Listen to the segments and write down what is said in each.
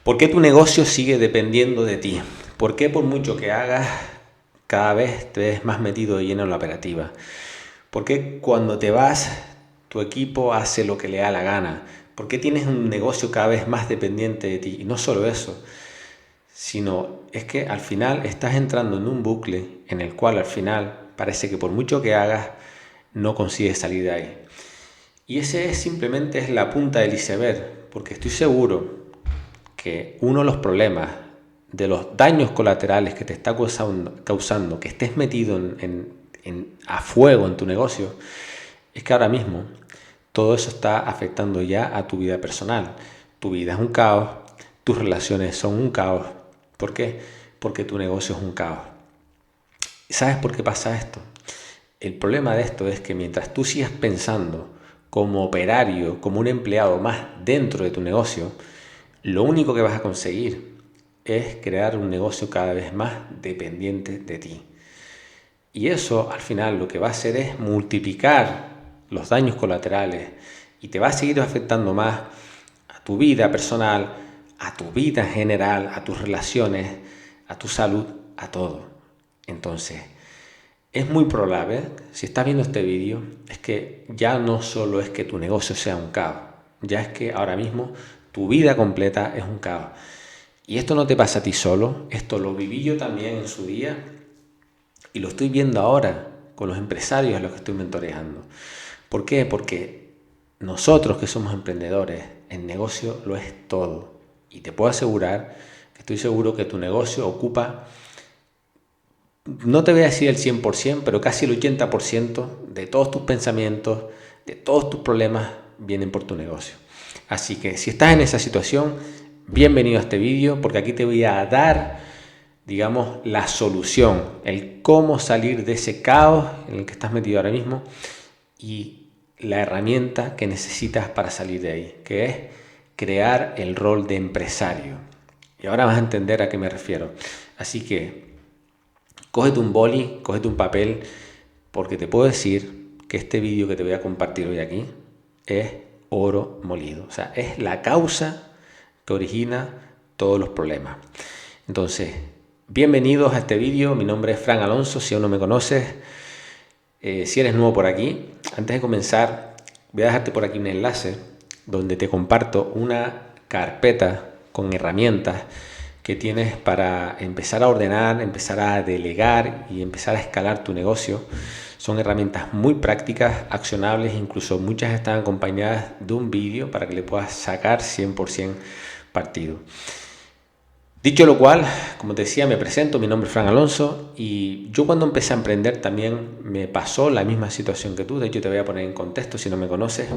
¿Por qué tu negocio sigue dependiendo de ti? ¿Por qué por mucho que hagas, cada vez te ves más metido de lleno en la operativa? ¿Por qué cuando te vas, tu equipo hace lo que le da la gana? ¿Por qué tienes un negocio cada vez más dependiente de ti? Y no solo eso, sino es que al final estás entrando en un bucle en el cual al final parece que por mucho que hagas, no consigues salir de ahí. Y ese simplemente es la punta del iceberg, porque estoy seguro que uno de los problemas, de los daños colaterales que te está causando que estés metido a fuego en tu negocio, es que ahora mismo todo eso está afectando ya a tu vida personal. Tu vida es un caos, tus relaciones son un caos. ¿Por qué? Porque tu negocio es un caos. ¿Sabes por qué pasa esto? El problema de esto es que mientras tú sigas pensando como operario, como un empleado más dentro de tu negocio, lo único que vas a conseguir es crear un negocio cada vez más dependiente de ti. Y eso al final lo que va a hacer es multiplicar los daños colaterales y te va a seguir afectando más a tu vida personal, a tu vida en general, a tus relaciones, a tu salud, a todo. Entonces, es muy probable, si estás viendo este vídeo, es que ya no solo es que tu negocio sea un caos, ya es que ahora mismo tu vida completa es un caos. Y esto no te pasa a ti solo, esto lo viví yo también en su día y lo estoy viendo ahora con los empresarios a los que estoy mentoreando. ¿Por qué? Porque nosotros que somos emprendedores, el negocio lo es todo. Y te puedo asegurar, que estoy seguro que tu negocio ocupa, no te voy a decir el 100%, pero casi el 80% de todos tus pensamientos, de todos tus problemas, vienen por tu negocio. Así que si estás en esa situación, bienvenido a este vídeo, porque aquí te voy a dar, digamos, la solución, el cómo salir de ese caos en el que estás metido ahora mismo y la herramienta que necesitas para salir de ahí, que es crear el rol de empresario. Y ahora vas a entender a qué me refiero. Así que cógete un boli, cógete un papel, porque te puedo decir que este vídeo que te voy a compartir hoy aquí es oro molido. O sea, es la causa que origina todos los problemas. Entonces, bienvenidos a este vídeo. Mi nombre es Fran Alonso, si aún no me conoces. Si eres nuevo por aquí, antes de comenzar, voy a dejarte por aquí un enlace donde te comparto una carpeta con herramientas que tienes para empezar a ordenar, empezar a delegar y empezar a escalar tu negocio. Son herramientas muy prácticas, accionables, incluso muchas están acompañadas de un vídeo para que le puedas sacar 100% partido. Dicho lo cual, como te decía, me presento, mi nombre es Fran Alonso y yo cuando empecé a emprender también me pasó la misma situación que tú. De hecho, te voy a poner en contexto si no me conoces.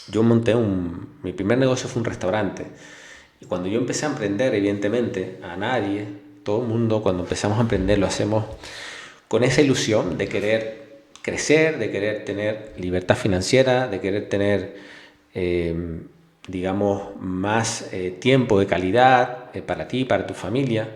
Yo monté mi primer negocio fue un restaurante y cuando yo empecé a emprender, evidentemente, a nadie, todo el mundo, cuando empezamos a emprender lo hacemos con esa ilusión de querer crecer, de querer tener libertad financiera, de querer tener digamos, más tiempo de calidad para ti, para tu familia.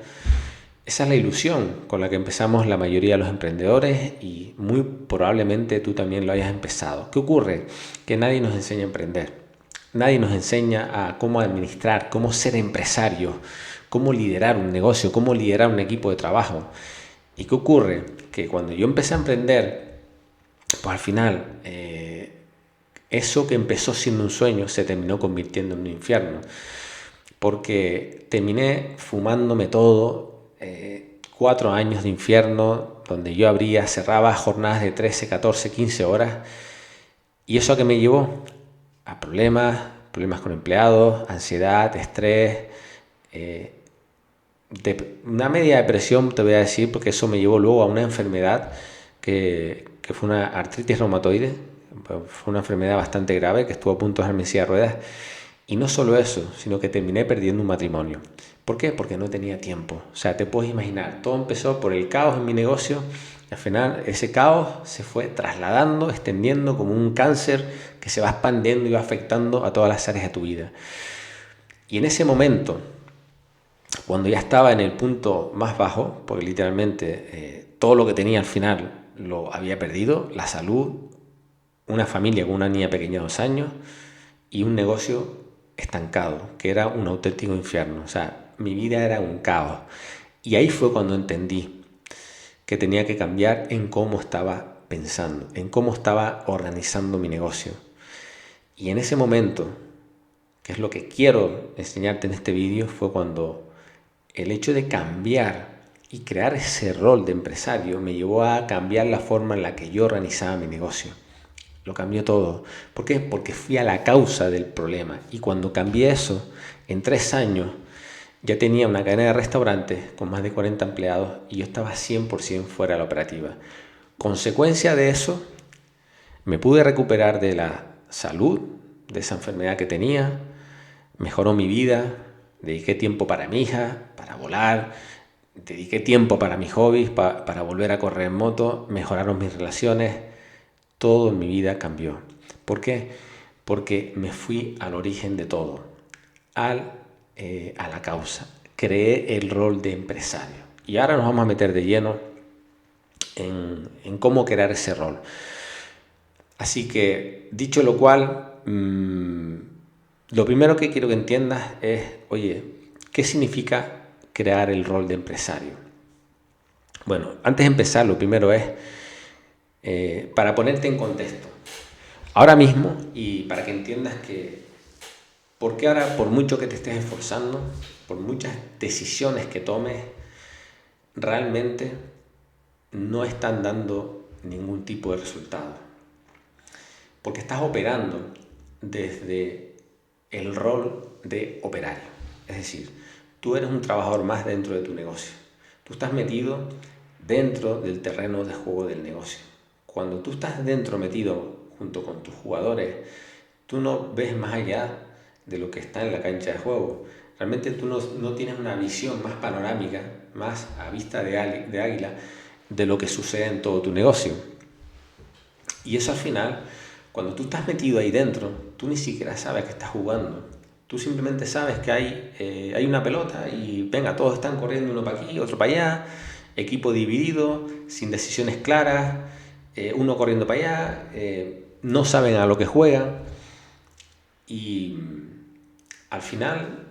Esa es la ilusión con la que empezamos la mayoría de los emprendedores y muy probablemente tú también lo hayas empezado. ¿Qué ocurre? Que nadie nos enseña a emprender. Nadie nos enseña a cómo administrar, cómo ser empresario, cómo liderar un negocio, cómo liderar un equipo de trabajo. ¿Y qué ocurre? Que cuando yo empecé a emprender, pues al final eso que empezó siendo un sueño se terminó convirtiendo en un infierno, porque terminé fumándome todo, 4 años de infierno, donde yo cerraba jornadas de 13, 14, 15 horas, y eso a qué me llevó a problemas con empleados, ansiedad, estrés, una media depresión, te voy a decir, porque eso me llevó luego a una enfermedad que fue una artritis reumatoide. Fue una enfermedad bastante grave que estuvo a punto de dejarme en silla de ruedas. Y no solo eso, sino que terminé perdiendo un matrimonio. ¿Por qué? Porque no tenía tiempo. O sea, te puedes imaginar, todo empezó por el caos en mi negocio y al final ese caos se fue trasladando, extendiendo como un cáncer que se va expandiendo y va afectando a todas las áreas de tu vida. Y en ese momento, cuando ya estaba en el punto más bajo, porque literalmente todo lo que tenía al final lo había perdido, la salud, una familia con una niña pequeña de 2 años y un negocio estancado, que era un auténtico infierno. O sea, mi vida era un caos. Y ahí fue cuando entendí que tenía que cambiar en cómo estaba pensando, en cómo estaba organizando mi negocio. Y en ese momento, que es lo que quiero enseñarte en este vídeo, fue cuando el hecho de cambiar y crear ese rol de empresario me llevó a cambiar la forma en la que yo organizaba mi negocio. Lo cambió todo. ¿Por qué? Porque fui a la causa del problema. Y cuando cambié eso, en 3 años, ya tenía una cadena de restaurantes con más de 40 empleados y yo estaba 100% fuera de la operativa. Consecuencia de eso, me pude recuperar de la salud, de esa enfermedad que tenía, mejoró mi vida, dediqué tiempo para mi hija, para volar, dediqué tiempo para mis hobbies, para volver a correr en moto, mejoraron mis relaciones, todo en mi vida cambió. ¿Por qué? Porque me fui al origen de todo, a la causa. Creé el rol de empresario. Y ahora nos vamos a meter de lleno en cómo crear ese rol. Así que, dicho lo cual, lo primero que quiero que entiendas es, oye, ¿qué significa crear el rol de empresario? Bueno, antes de empezar, lo primero es, para ponerte en contexto, ahora mismo, y para que entiendas que, porque ahora, por mucho que te estés esforzando, por muchas decisiones que tomes, realmente no están dando ningún tipo de resultado. Porque estás operando desde el rol de operario. Es decir, tú eres un trabajador más dentro de tu negocio. Tú estás metido dentro del terreno de juego del negocio. Cuando tú estás dentro metido junto con tus jugadores, tú no ves más allá de lo que está en la cancha de juego. Realmente tú no tienes una visión más panorámica, más a vista de águila, de lo que sucede en todo tu negocio. Y eso al final, cuando tú estás metido ahí dentro, tú ni siquiera sabes que estás jugando. Tú simplemente sabes que hay una pelota y venga, todos están corriendo uno para aquí, otro para allá, equipo dividido, sin decisiones claras, uno corriendo para allá, no saben a lo que juegan y al final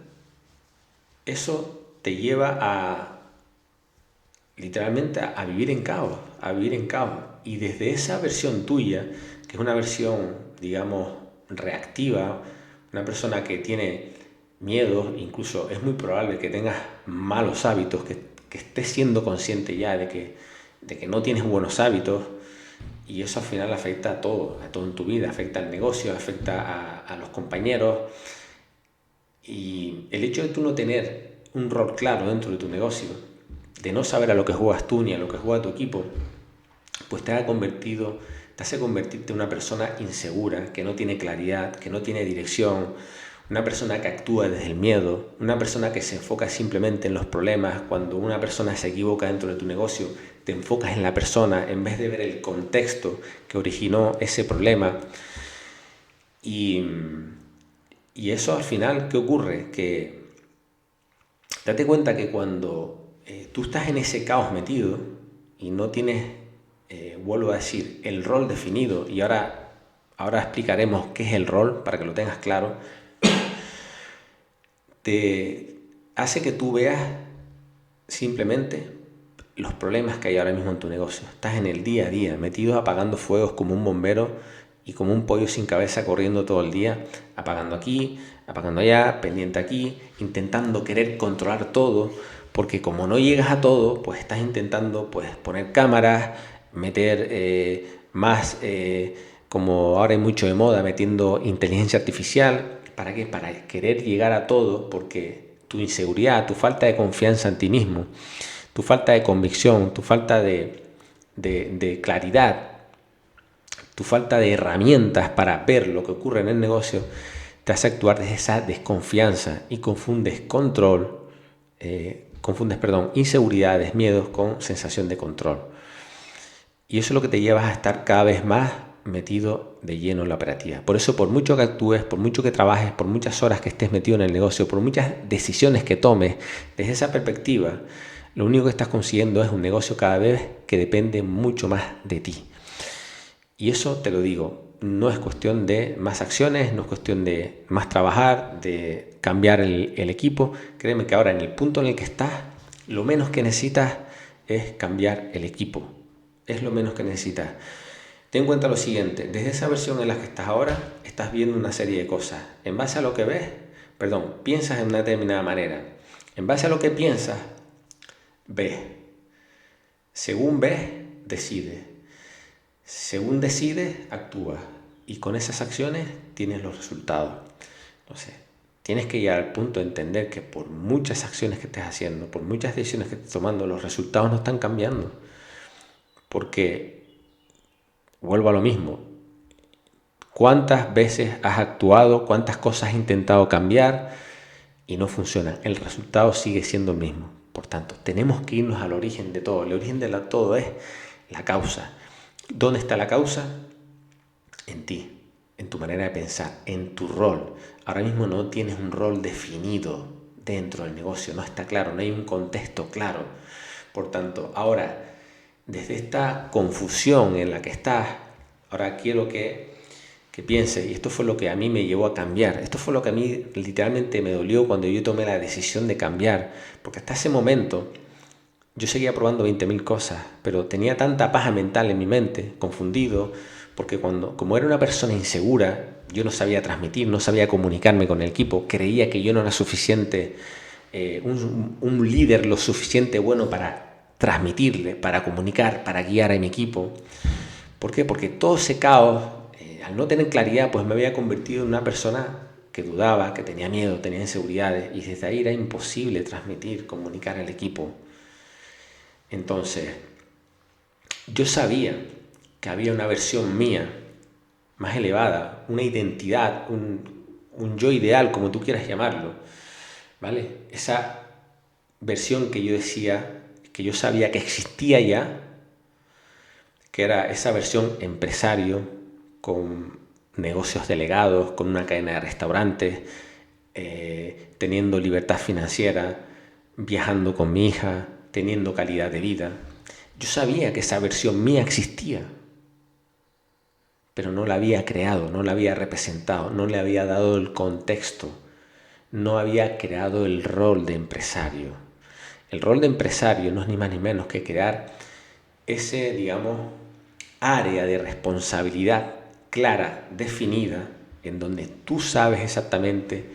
eso te lleva a literalmente a vivir en caos, a vivir en caos. Y desde esa versión tuya, que es una versión, digamos, reactiva, una persona que tiene miedo, incluso es muy probable que tengas malos hábitos, que estés siendo consciente ya de que no tienes buenos hábitos, y eso al final afecta a todo en tu vida, afecta al negocio, afecta a los compañeros. Y el hecho de tú no tener un rol claro dentro de tu negocio, de no saber a lo que juegas tú ni a lo que juega tu equipo, pues te hace convertirte en una persona insegura, que no tiene claridad, que no tiene dirección, una persona que actúa desde el miedo, una persona que se enfoca simplemente en los problemas. Cuando una persona se equivoca dentro de tu negocio, te enfocas en la persona en vez de ver el contexto que originó ese problema. Y eso al final, ¿qué ocurre? Que date cuenta que cuando tú estás en ese caos metido y no tienes, vuelvo a decir, el rol definido, y ahora explicaremos qué es el rol para que lo tengas claro, te hace que tú veas simplemente los problemas que hay ahora mismo en tu negocio. Estás en el día a día, metido apagando fuegos como un bombero y como un pollo sin cabeza corriendo todo el día, apagando aquí, apagando allá, pendiente aquí, intentando querer controlar todo, porque como no llegas a todo, pues estás intentando pues poner cámaras, meter más, como ahora hay mucho de moda, metiendo inteligencia artificial. ¿Para qué? Para querer llegar a todo, porque tu inseguridad, tu falta de confianza en ti mismo, tu falta de convicción, tu falta de claridad, tu falta de herramientas para ver lo que ocurre en el negocio, te hace actuar desde esa desconfianza y confundes inseguridades, miedos con sensación de control. Y eso es lo que te lleva a estar cada vez más metido de lleno en la operativa. Por eso, por mucho que actúes, por mucho que trabajes, por muchas horas que estés metido en el negocio, por muchas decisiones que tomes, desde esa perspectiva, lo único que estás consiguiendo es un negocio cada vez que depende mucho más de ti. Y eso te lo digo, no es cuestión de más acciones, no es cuestión de más trabajar, de cambiar el equipo. Créeme que ahora en el punto en el que estás, lo menos que necesitas es cambiar el equipo. Es lo menos que necesitas. Ten en cuenta lo siguiente, desde esa versión en la que estás ahora, estás viendo una serie de cosas. En base a lo que ves, piensas en una determinada manera. En base a lo que piensas, ves. Según ves, decides. Según decides, actúas. Y con esas acciones tienes los resultados. Entonces, tienes que llegar al punto de entender que por muchas acciones que estés haciendo, por muchas decisiones que estés tomando, los resultados no están cambiando. Porque, vuelvo a lo mismo, ¿cuántas veces has actuado, cuántas cosas has intentado cambiar y no funcionan? El resultado sigue siendo el mismo. Por tanto, tenemos que irnos al origen de todo. El origen de todo es la causa. ¿Dónde está la causa? En ti, en tu manera de pensar, en tu rol. Ahora mismo no tienes un rol definido dentro del negocio, no está claro, no hay un contexto claro. Por tanto, ahora, desde esta confusión en la que estás, ahora quiero que pienses, y esto fue lo que a mí me llevó a cambiar, esto fue lo que a mí literalmente me dolió cuando yo tomé la decisión de cambiar, porque hasta ese momento yo seguía probando 20.000 cosas, pero tenía tanta paja mental en mi mente, confundido, porque como era una persona insegura, yo no sabía transmitir, no sabía comunicarme con el equipo, creía que yo no era suficiente, un líder lo suficiente bueno para transmitirle, para comunicar, para guiar a mi equipo. ¿Por qué? Porque todo ese caos, al no tener claridad, pues me había convertido en una persona que dudaba, que tenía miedo, tenía inseguridades, y desde ahí era imposible transmitir, comunicar al equipo. Entonces, yo sabía que había una versión mía más elevada, una identidad, un yo ideal, como tú quieras llamarlo, ¿vale? Esa versión que yo decía, que yo sabía que existía ya, que era esa versión empresario, con negocios delegados, con una cadena de restaurantes, teniendo libertad financiera, viajando con mi hija, teniendo calidad de vida. Yo sabía que esa versión mía existía, pero no la había creado, no la había representado, no le había dado el contexto, no había creado el rol de empresario. El rol de empresario no es ni más ni menos que crear ese, digamos, área de responsabilidad clara, definida, en donde tú sabes exactamente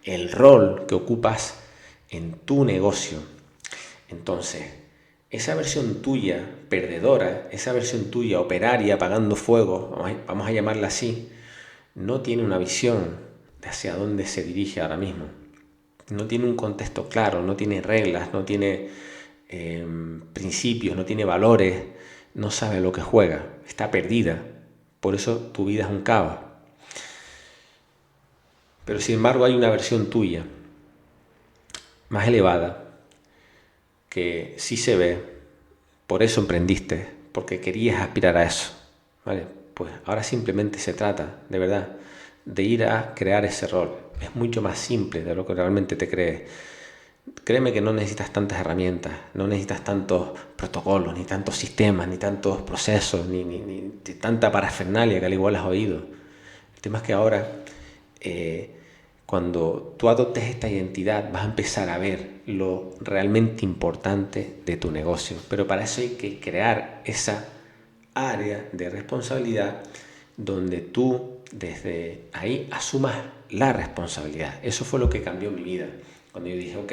el rol que ocupas en tu negocio. Entonces, esa versión tuya perdedora, esa versión tuya operaria, apagando fuego, vamos a llamarla así, no tiene una visión de hacia dónde se dirige ahora mismo. No tiene un contexto claro, no tiene reglas, no tiene principios, no tiene valores, no sabe lo que juega, está perdida. Por eso tu vida es un caos. Pero sin embargo hay una versión tuya más elevada que sí se ve, por eso emprendiste, porque querías aspirar a eso, ¿vale? Pues ahora simplemente se trata, de verdad, de ir a crear ese rol. Es mucho más simple de lo que realmente te crees. Créeme que no necesitas tantas herramientas, no necesitas tantos protocolos, ni tantos sistemas, ni tantos procesos, ni tanta parafernalia que al igual has oído. El tema es que ahora, cuando tú adoptes esta identidad, vas a empezar a ver lo realmente importante de tu negocio. Pero para eso hay que crear esa área de responsabilidad donde tú desde ahí asumas la responsabilidad. Eso fue lo que cambió mi vida. Cuando yo dije, ok,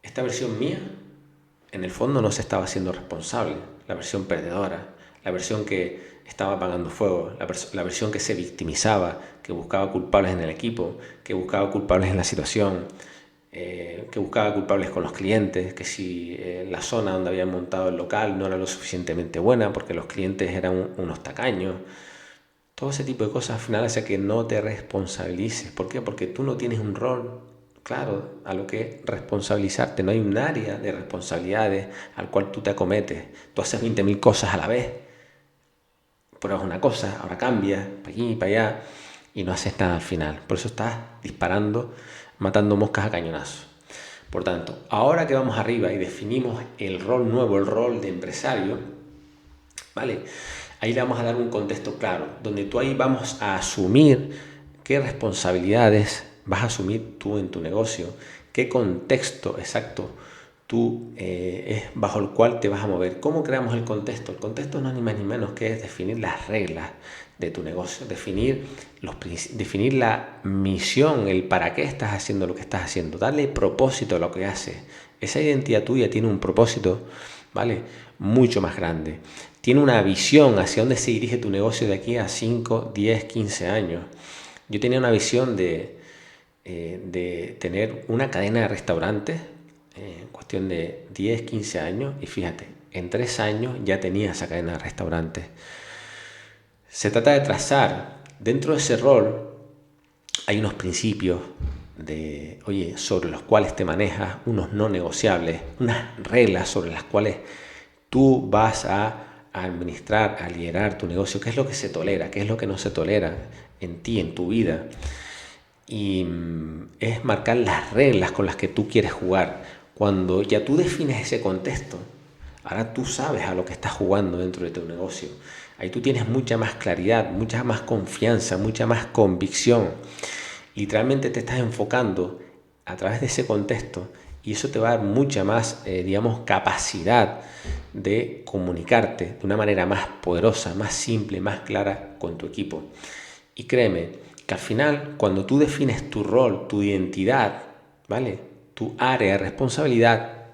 esta versión mía, en el fondo no se estaba haciendo responsable, la versión perdedora, la versión que estaba apagando fuego, la versión que se victimizaba, que buscaba culpables en el equipo, que buscaba culpables en la situación, que buscaba culpables con los clientes, que si la zona donde habían montado el local no era lo suficientemente buena porque los clientes eran unos tacaños. Todo ese tipo de cosas al final hace que no te responsabilices. ¿Por qué? Porque tú no tienes un rol claro a lo que responsabilizarte. No hay un área de responsabilidades al cual tú te acometes. Tú haces 20.000 cosas a la vez. Pruebas una cosa, ahora cambias, para aquí, para allá, y no haces nada al final. Por eso estás disparando, matando moscas a cañonazos. Por tanto, ahora que vamos arriba y definimos el rol nuevo, el rol de empresario, ¿vale? Ahí le vamos a dar un contexto claro, donde tú ahí vamos a asumir qué responsabilidades vas a asumir tú en tu negocio, qué contexto exacto tú es bajo el cual te vas a mover. ¿Cómo creamos el contexto? El contexto no es ni más ni menos que es definir las reglas de tu negocio, definir la misión, el para qué estás haciendo lo que estás haciendo, darle propósito a lo que haces. Esa identidad tuya tiene un propósito, ¿vale? Mucho más grande. Tiene una visión hacia dónde se dirige tu negocio de aquí a 5, 10, 15 años. Yo tenía una visión de tener una cadena de restaurantes en cuestión de 10, 15 años, y fíjate, en 3 años ya tenía esa cadena de restaurantes. Se trata de trazar dentro de ese rol, hay unos principios sobre los cuales te manejas, unos no negociables, unas reglas sobre las cuales tú vas a administrar, a liderar tu negocio, qué es lo que se tolera, qué es lo que no se tolera en ti, en tu vida. Y es marcar las reglas con las que tú quieres jugar. Cuando ya tú defines ese contexto, ahora tú sabes a lo que estás jugando dentro de tu negocio. Ahí tú tienes mucha más claridad, mucha más confianza, mucha más convicción. Literalmente te estás enfocando a través de ese contexto, y eso te va a dar mucha más, capacidad de comunicarte de una manera más poderosa, más simple, más clara con tu equipo. Y créeme que al final, cuando tú defines tu rol, tu identidad, ¿vale? Tu área de responsabilidad,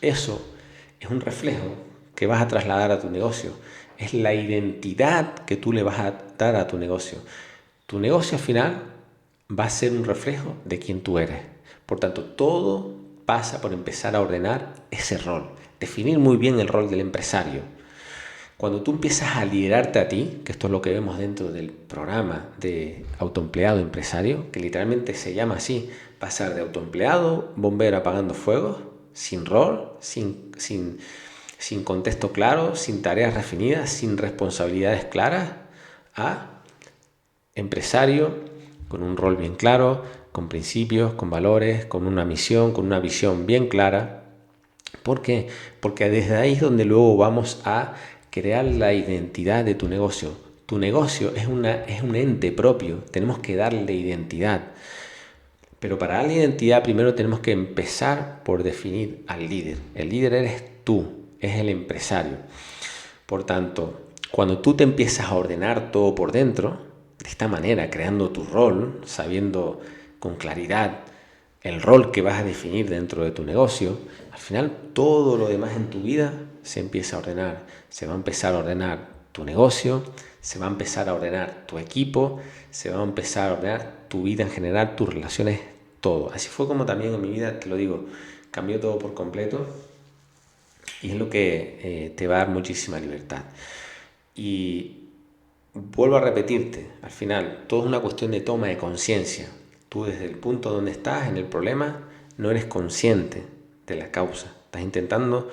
eso es un reflejo que vas a trasladar a tu negocio. Es la identidad que tú le vas a dar a tu negocio. Tu negocio al final va a ser un reflejo de quién tú eres. Por tanto, todo pasa por empezar a ordenar ese rol. Definir muy bien el rol del empresario. Cuando tú empiezas a liderarte a ti, que esto es lo que vemos dentro del programa de autoempleado empresario, que literalmente se llama así, pasar de autoempleado, bombero apagando fuegos, sin rol, sin contexto claro, sin tareas definidas, sin responsabilidades claras, a empresario con un rol bien claro, con principios, con valores, con una misión, con una visión bien clara. ¿Por qué? Porque desde ahí es donde luego vamos a crear la identidad de tu negocio. Tu negocio es un ente propio, tenemos que darle identidad. Pero para darle identidad primero tenemos que empezar por definir al líder. El líder eres tú, es el empresario. Por tanto, cuando tú te empiezas a ordenar todo por dentro, de esta manera, creando tu rol, sabiendo con claridad el rol que vas a definir dentro de tu negocio, al final todo lo demás en tu vida se empieza a ordenar. Se va a empezar a ordenar tu negocio, se va a empezar a ordenar tu equipo, se va a empezar a ordenar tu vida en general, tus relaciones, todo. Así fue como también en mi vida, te lo digo, cambió todo por completo, y es lo que te va a dar muchísima libertad. Y vuelvo a repetirte, al final todo es una cuestión de toma de conciencia. Tú desde el punto donde estás en el problema no eres consciente de la causa. Estás intentando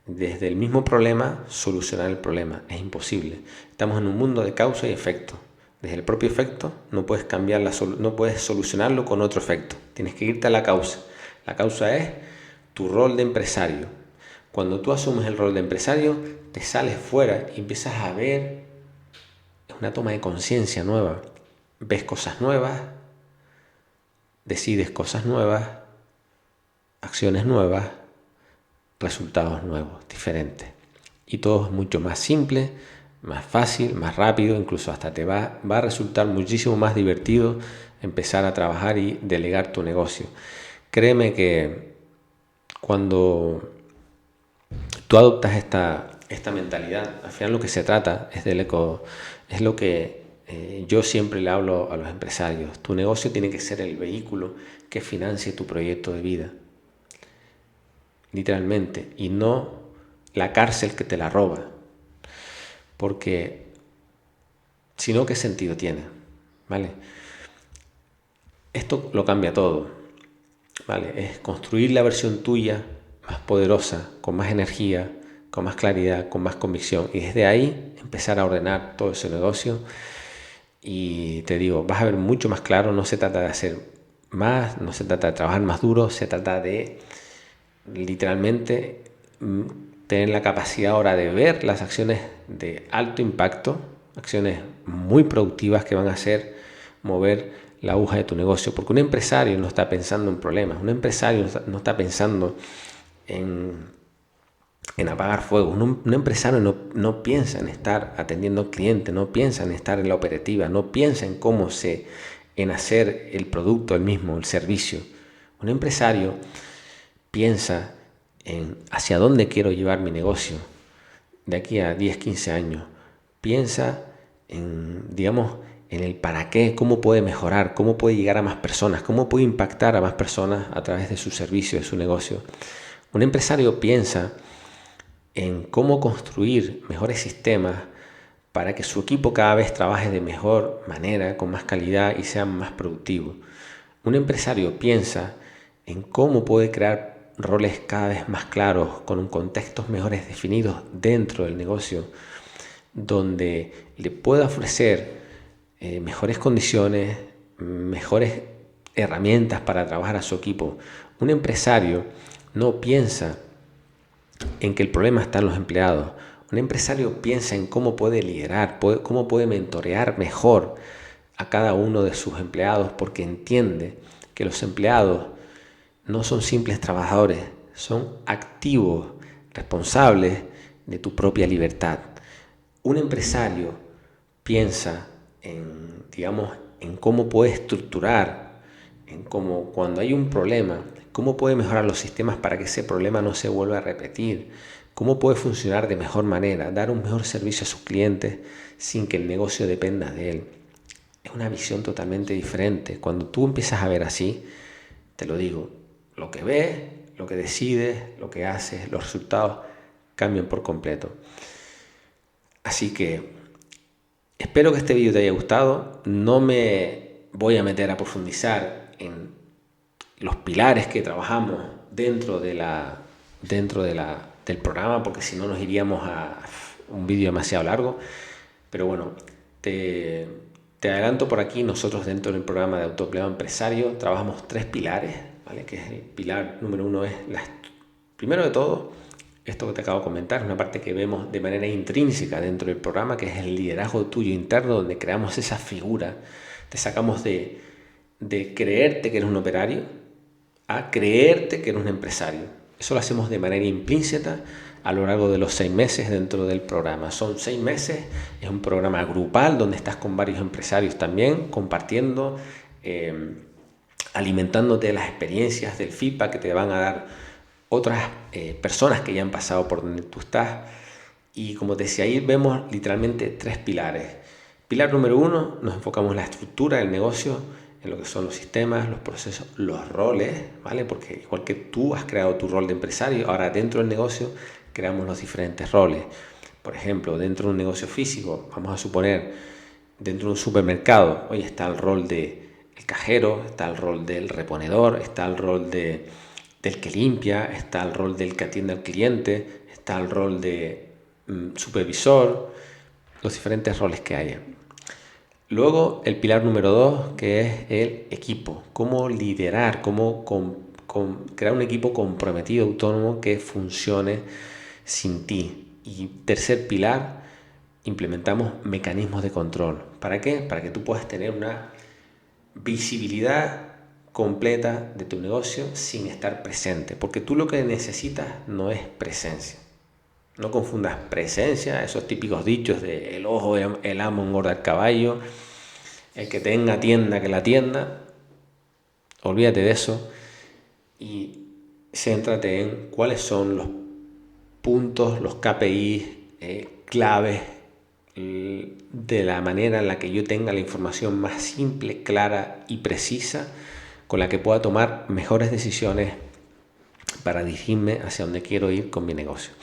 desde el mismo problema solucionar el problema. Es imposible. Estamos en un mundo de causa y efecto. Desde el propio efecto no puedes no puedes solucionarlo con otro efecto. Tienes que irte a la causa. La causa es tu rol de empresario. Cuando tú asumes el rol de empresario, te sales fuera y empiezas a ver, es una toma de conciencia nueva. Ves cosas nuevas, decides cosas nuevas, acciones nuevas, resultados nuevos, diferentes. Y todo es mucho más simple, más fácil, más rápido, incluso hasta te va a resultar muchísimo más divertido empezar a trabajar y delegar tu negocio. Créeme que cuando tú adoptas esta mentalidad, al final lo que se trata es lo que yo siempre le hablo a los empresarios. Tu negocio tiene que ser el vehículo que financie tu proyecto de vida, literalmente, y no la cárcel que te la roba, porque si no, ¿qué sentido tiene? ¿Vale? Esto lo cambia todo, ¿vale? Es construir la versión tuya más poderosa, con más energía, con más claridad, con más convicción, y desde ahí empezar a ordenar todo ese negocio. Y te digo, vas a ver mucho más claro. No se trata de hacer más, no se trata de trabajar más duro, se trata de literalmente tener la capacidad ahora de ver las acciones de alto impacto, acciones muy productivas que van a hacer mover la aguja de tu negocio, porque un empresario no está pensando en problemas, un empresario no está pensando en apagar fuego, un empresario no piensa en estar atendiendo al cliente, no piensa en estar en la operativa, no piensa en hacer el producto el mismo, el servicio. Un empresario piensa en hacia dónde quiero llevar mi negocio de aquí a 10, 15 años. Piensa en el para qué, cómo puede mejorar, cómo puede llegar a más personas, cómo puede impactar a más personas a través de su servicio, de su negocio. Un empresario piensa en cómo construir mejores sistemas para que su equipo cada vez trabaje de mejor manera, con más calidad y sea más productivo. Un empresario piensa en cómo puede crear roles cada vez más claros, con contextos mejores definidos dentro del negocio, donde le pueda ofrecer mejores condiciones, mejores herramientas para trabajar a su equipo. Un empresario no piensa en que el problema está en los empleados. Un empresario piensa en cómo puede liderar, cómo puede mentorear mejor a cada uno de sus empleados, porque entiende que los empleados no son simples trabajadores, son activos, responsables de tu propia libertad. Un empresario piensa en cómo puede estructurar, en cómo cuando hay un problema, cómo puede mejorar los sistemas para que ese problema no se vuelva a repetir, cómo puede funcionar de mejor manera, dar un mejor servicio a sus clientes sin que el negocio dependa de él. Es una visión totalmente diferente. Cuando tú empiezas a ver así, te lo digo, lo que ves, lo que decides, lo que haces, los resultados cambian por completo. Así que espero que este vídeo te haya gustado. No me voy a meter a profundizar en los pilares que trabajamos dentro del programa, porque si no nos iríamos a un vídeo demasiado largo. Pero bueno, te adelanto por aquí. Nosotros dentro del programa de autoempleado empresario trabajamos 3 pilares, ¿vale? Que es el pilar número 1 es primero de todo, esto que te acabo de comentar, es una parte que vemos de manera intrínseca dentro del programa, que es el liderazgo tuyo interno, donde creamos esa figura, te sacamos de creerte que eres un operario a creerte que eres un empresario. Eso lo hacemos de manera implícita a lo largo de los 6 meses dentro del programa. Son 6 meses, es un programa grupal donde estás con varios empresarios también, compartiendo, alimentándote de las experiencias, del feedback que te van a dar otras personas que ya han pasado por donde tú estás. Y como te decía, ahí vemos literalmente 3 pilares. Pilar número 1, nos enfocamos en la estructura del negocio, en lo que son los sistemas, los procesos, los roles, ¿vale? Porque igual que tú has creado tu rol de empresario, ahora dentro del negocio creamos los diferentes roles. Por ejemplo, dentro de un negocio físico, vamos a suponer, dentro de un supermercado, hoy está el rol del cajero, está el rol del reponedor, está el rol del que limpia, está el rol del que atiende al cliente, está el rol de supervisor, los diferentes roles que haya. Luego el pilar número 2, que es el equipo, cómo liderar, cómo crear un equipo comprometido, autónomo, que funcione sin ti. Y tercer pilar, implementamos mecanismos de control. ¿Para qué? Para que tú puedas tener una visibilidad completa de tu negocio sin estar presente, porque tú lo que necesitas no es presencia. No confundas presencia, esos típicos dichos de el ojo, el amo engorda el caballo, el que tenga tienda que la tienda. Olvídate de eso y céntrate en cuáles son los puntos, los KPI claves de la manera en la que yo tenga la información más simple, clara y precisa, con la que pueda tomar mejores decisiones para dirigirme hacia donde quiero ir con mi negocio.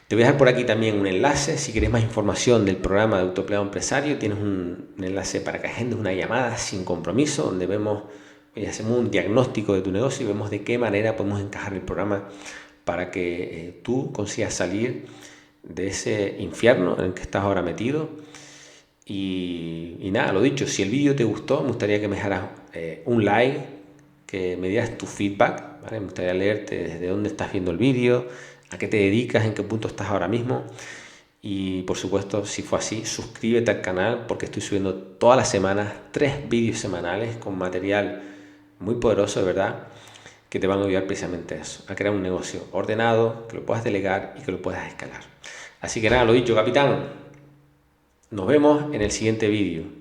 Te voy a dejar por aquí también un enlace. Si quieres más información del programa de autoempleado empresario, tienes un enlace para que agendes una llamada sin compromiso, donde hacemos un diagnóstico de tu negocio y vemos de qué manera podemos encajar el programa para que tú consigas salir de ese infierno en el que estás ahora metido. Y nada, lo dicho, si el vídeo te gustó, me gustaría que me dejaras un like, que me dieras tu feedback, ¿vale? Me gustaría leerte desde dónde estás viendo el vídeo, a qué te dedicas, en qué punto estás ahora mismo. Y por supuesto, si fue así, suscríbete al canal porque estoy subiendo todas las semanas 3 vídeos semanales con material muy poderoso, de verdad, que te van a ayudar precisamente a eso, a crear un negocio ordenado, que lo puedas delegar y que lo puedas escalar. Así que nada, lo dicho, capitán. Nos vemos en el siguiente vídeo.